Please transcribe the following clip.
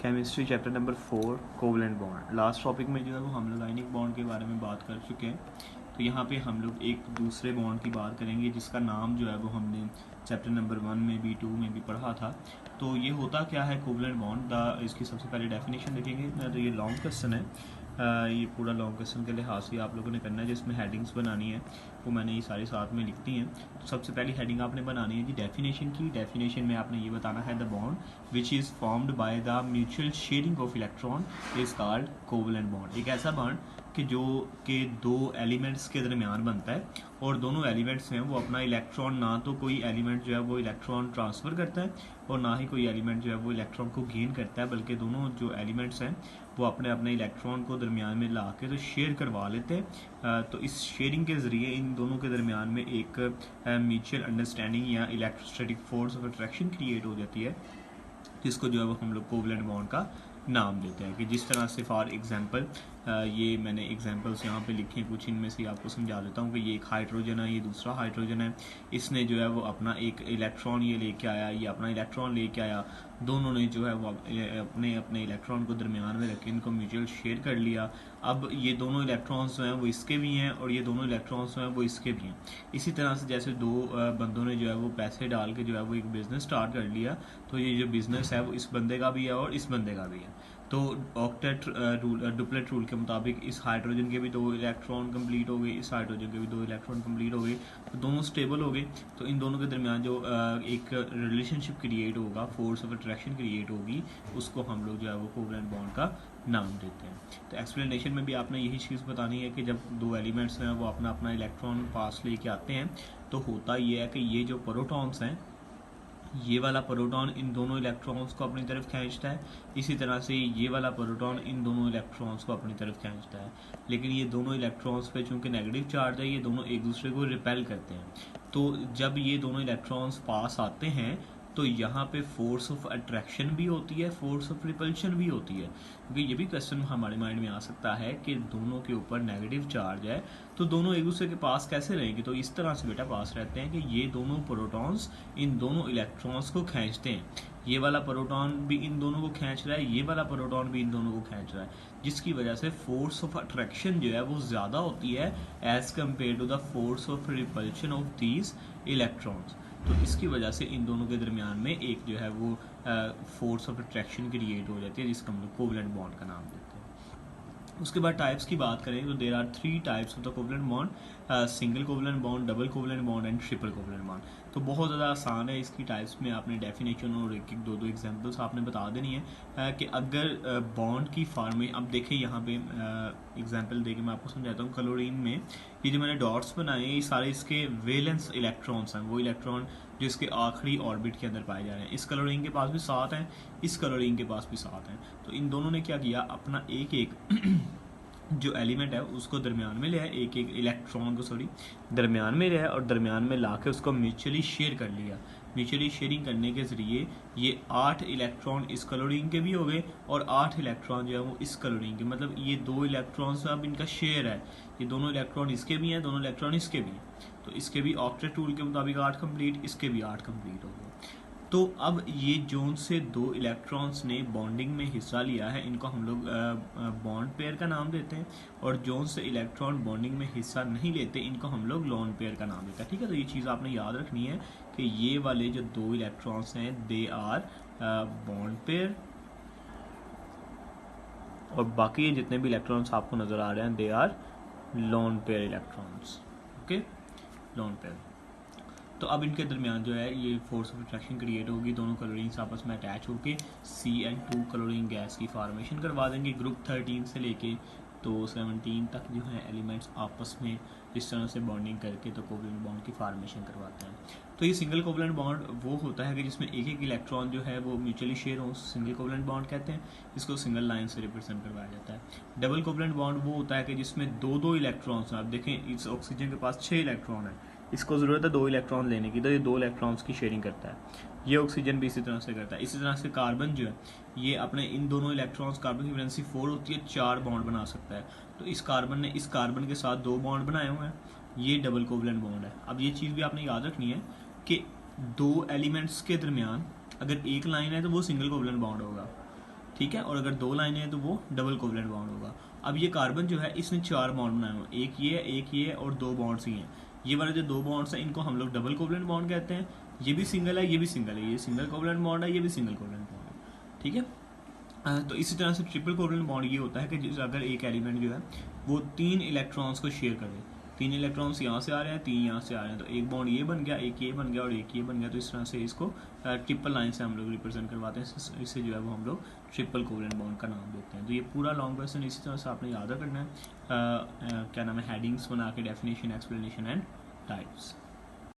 Chemistry chapter number 4 covalent bond. Last topic में जो है वो हम लोग आयनिक बॉन्ड के बारे में बात कर चुके हैं। तो यहाँ पे हम लोग एक दूसरे बॉन्ड की बात करेंगे जिसका नाम जो है वो हमने चैप्टर नंबर 1 में भी 2 में भी पढ़ा था। तो ये होता क्या है कोवलेंट बॉन्ड, इसकी सबसे पहले डेफिनेशन देखेंगे। तो ये लॉन्ग क्वेश्चन है, ये पूरा लॉन्ग क्वेश्चन के लिहाज से आप लोगों ने करना है, जिसमें हेडिंग्स बनानी है वो मैंने ये सारी साथ में लिख दी हैं। तो सबसे पहली हेडिंग आपने बनानी है जी डेफिनेशन की। डेफिनेशन में आपने ये बताना है the bond which is formed by the mutual sharing of electron is called covalent bond. एक ऐसा बॉन्ड कि जो कि दो एलिमेंट्स के दरमियान बनता है और दोनों एलिमेंट्स हैं वो अपना इलेक्ट्रॉन, ना तो कोई एलिमेंट जो है वो इलेक्ट्रॉन ट्रांसफ़र करता है और ना ही कोई एलिमेंट जो है वो इलेक्ट्रॉन को गेन करता है, बल्कि दोनों जो एलिमेंट्स हैं वो अपने अपने इलेक्ट्रॉन को दरमियान में ला के तो शेयर करवा लेते हैं। तो इस शेयरिंग के ज़रिए इन दोनों के दरमियान में एक म्यूचुअल अंडरस्टैंडिंग या electrostatic force of attraction create हो जाती है, जिसको जो है वो हम लोग कोवलेंट बॉन्ड का नाम देते हैं। कि जिस तरह से फॉर एग्जांपल ये मैंने एग्जांपल्स यहाँ पे लिखे हैं, कुछ इनमें से आपको समझा देता हूँ कि ये एक हाइड्रोजन है, ये दूसरा हाइड्रोजन है। इसने जो है वो अपना एक इलेक्ट्रॉन ये लेके आया, ये अपना इलेक्ट्रॉन लेके आया। दोनों ने जो है वो अपने अपने इलेक्ट्रॉन को दरमियान में रख के इनको म्यूचुअल शेयर कर लिया। अब ये दोनों इलेक्ट्रॉन्स जो हैं वो इसके भी हैं और ये दोनों इलेक्ट्रॉन्स जो हैं वो इसके भी हैं। इसी तरह से जैसे दो बंदों ने जो है वो पैसे डाल के जो है वो एक बिज़नेस स्टार्ट कर लिया, तो ये जो बिज़नेस है वो इस बंदे का भी है और इस बंदे का भी है। तो ऑक्टेट रूल, डुप्लेट रूल के मुताबिक इस हाइड्रोजन के भी 2 इलेक्ट्रॉन कंप्लीट हो गए, इस हाइड्रोजन के भी 2 इलेक्ट्रॉन कंप्लीट हो गए, तो दोनों स्टेबल हो गए। तो इन दोनों के दरमियान जो एक रिलेशनशिप क्रिएट होगा, फोर्स ऑफ अट्रैक्शन क्रिएट होगी, उसको हम लोग जो है वो कोवलेंट बॉन्ड का नाम देते हैं। तो एक्सप्लेनेशन में भी आपने यही चीज़ बतानी है कि जब दो एलिमेंट्स हैं वो अपना अपना इलेक्ट्रॉन पास लेके आते हैं, तो होता ये है कि ये जो प्रोटॉन्स हैं, ये वाला प्रोटॉन इन दोनों इलेक्ट्रॉन्स को अपनी तरफ खींचता है, इसी तरह से ये वाला प्रोटॉन इन दोनों इलेक्ट्रॉन्स को अपनी तरफ खींचता है। लेकिन ये दोनों इलेक्ट्रॉन्स पे चूंकि नेगेटिव चार्ज है, ये दोनों एक दूसरे को रिपेल करते हैं। तो जब ये दोनों इलेक्ट्रॉन्स पास आते हैं तो यहाँ पे फोर्स ऑफ अट्रैक्शन भी होती है, फोर्स ऑफ रिपल्शन भी होती है। क्योंकि ये भी क्वेश्चन हमारे माइंड में आ सकता है कि दोनों के ऊपर नेगेटिव चार्ज है तो दोनों एक दूसरे के पास कैसे रहेंगे। तो इस तरह से बेटा पास रहते हैं कि ये दोनों प्रोटॉन्स इन दोनों इलेक्ट्रॉन्स को खींचते हैं। ये वाला प्रोटॉन भी इन दोनों को खींच रहा है, ये वाला प्रोटॉन भी इन दोनों को खींच रहा है, जिसकी वजह से फोर्स ऑफ अट्रैक्शन जो है वो ज़्यादा होती है as compare to the force of repulsion of these electrons. तो इसकी वजह से इन दोनों के दरमियान में एक जो है वो फोर्स ऑफ अट्रैक्शन क्रिएट हो जाती है, जिसका हम लोग कोवलेंट बॉन्ड का नाम देते हैं। उसके बाद टाइप्स की बात करें तो there are 3 types of the covalent bond, single covalent bond, double covalent bond and triple covalent bond. तो बहुत ज़्यादा आसान है इसकी टाइप्स में, आपने डेफिनेशन और एक एक 2 एग्जांपल्स आपने बता देनी है कि अगर बॉन्ड की फॉर्मेशन, अब देखिए यहाँ पे एग्जांपल देके मैं आपको समझाता हूँ। क्लोरीन में ये जो मैंने डॉट्स बनाए ये सारे इसके वैलेंस इलेक्ट्रॉन्स हैं, वो इलेक्ट्रॉन जो इसके आखिरी ऑर्बिट के अंदर पाए जा रहे हैं। इस क्लोरीन के पास भी 7 हैं, इस क्लोरीन के पास भी 7 हैं। तो इन दोनों ने क्या किया, अपना एक एक जो एलिमेंट है उसको दरमियान में लिया, एक एक इलेक्ट्रॉन को दरमियान में लिया और दरमियान में ला के उसको म्यूचुअली शेयर कर लिया। म्यूचुअली शेयरिंग करने के ज़रिए ये 8 इलेक्ट्रॉन इस क्लोरीन के भी हो गए और 8 इलेक्ट्रॉन जो है वो इस क्लोरीन के, मतलब ये 2 इलेक्ट्रॉन्स अब इनका शेयर है। ये दोनों इलेक्ट्रॉन इसके भी हैं, दोनों इलेक्ट्रॉन इसके भी हैं। तो इसके भी ऑक्टेट रूल के मुताबिक 8 कंप्लीट, इसके भी 8 कंप्लीट हो गए। तो अब ये जोन से 2 इलेक्ट्रॉन्स ने बॉन्डिंग में हिस्सा लिया है, इनको हम लोग बॉन्ड पेयर का नाम देते हैं। और जोन से इलेक्ट्रॉन बॉन्डिंग में हिस्सा नहीं लेते, इनको हम लोग लोन पेयर का नाम देते हैं। ठीक है, तो ये चीज़ आपने याद रखनी है कि ये वाले जो 2 इलेक्ट्रॉन्स हैं दे आर बॉन्ड पेयर, और बाकी ये जितने भी इलेक्ट्रॉन्स आपको नज़र आ रहे हैं they are lone pair electrons. Okay, lone pair. तो अब इनके दरमियान जो है ये फोर्स ऑफ अट्रैक्शन क्रिएट होगी, दोनों क्लोरीन्स आपस में अटैच होकर CN2 क्लोरीन गैस की फॉर्मेशन करवा देंगे। ग्रुप 13 से लेके तो 17 तक जो है एलिमेंट्स आपस में इस तरह से बॉन्डिंग करके तो कोवलेंट बॉन्ड की फॉर्मेशन करवाते हैं। तो ये सिंगल कोवलेंट बॉन्ड वो होता है कि जिसमें एक एक इलेक्ट्रॉन जो है वो म्यूचुअली शेयर हो, सिंगल कोवलेंट बॉन्ड कहते हैं। इसको सिंगल लाइन से रिप्रेजेंट करवाया जाता है। डबल कोवलेंट बॉन्ड वो होता है कि जिसमें 2 इलेक्ट्रॉन्स हैं। आप देखें इस ऑक्सीजन के पास 6 इलेक्ट्रॉन है, इसको ज़रूरत है 2 इलेक्ट्रॉन लेने की, तो ये 2 इलेक्ट्रॉन्स की शेयरिंग करता है। ये ऑक्सीजन भी इसी तरह से करता है। इसी तरह से कार्बन जो है ये अपने इन दोनों इलेक्ट्रॉन्स, कार्बन की वैलेंसी 4 होती है, 4 बॉन्ड बना सकता है। तो इस कार्बन ने इस कार्बन के साथ 2 बॉन्ड बनाए हुए हैं, ये डबल कोवलेंट बॉन्ड है। अब ये चीज़ भी आपने याद रखनी है कि 2 एलिमेंट्स के दरमियान अगर एक लाइन है तो वो सिंगल कोवलेंट बॉन्ड होगा, ठीक है, और अगर 2 लाइनें हैं तो वो डबल कोवलेंट बॉन्ड होगा। अब ये कार्बन जो है इसने 4 बॉन्ड बनाए हुए, एक ये है और 2 बॉन्ड्स ही हैं। ये वाले जो 2 बॉन्ड्स हैं इनको हम लोग डबल कोवलेंट बॉन्ड कहते हैं। ये भी सिंगल है, ये भी सिंगल है, ये सिंगल कोवलेंट बॉन्ड है, ये भी सिंगल कोवलेंट बॉन्ड है। ठीक है, तो इसी तरह से ट्रिपल कोवलेंट बॉन्ड ये होता है कि अगर एक एलिमेंट जो है वो 3 इलेक्ट्रॉन्स को शेयर करे, 3 इलेक्ट्रॉन्स यहाँ से आ रहे हैं, 3 यहाँ से आ रहे हैं, तो एक बॉन्ड ये बन गया, एक ये बन गया और एक ये बन गया। तो इस तरह से इसको ट्रिपल लाइन से हम लोग रिप्रेजेंट करवाते हैं। इससे जो है वो हम लोग ट्रिपल कोवलेंट बॉन्ड का नाम देते हैं। तो ये पूरा लॉन्ग क्वेश्चन इसी तरह से आपने याद रखना है। क्या नाम है, हेडिंग्स बना के डेफिनेशन, एक्सप्लेनेशन एंड टाइप्स।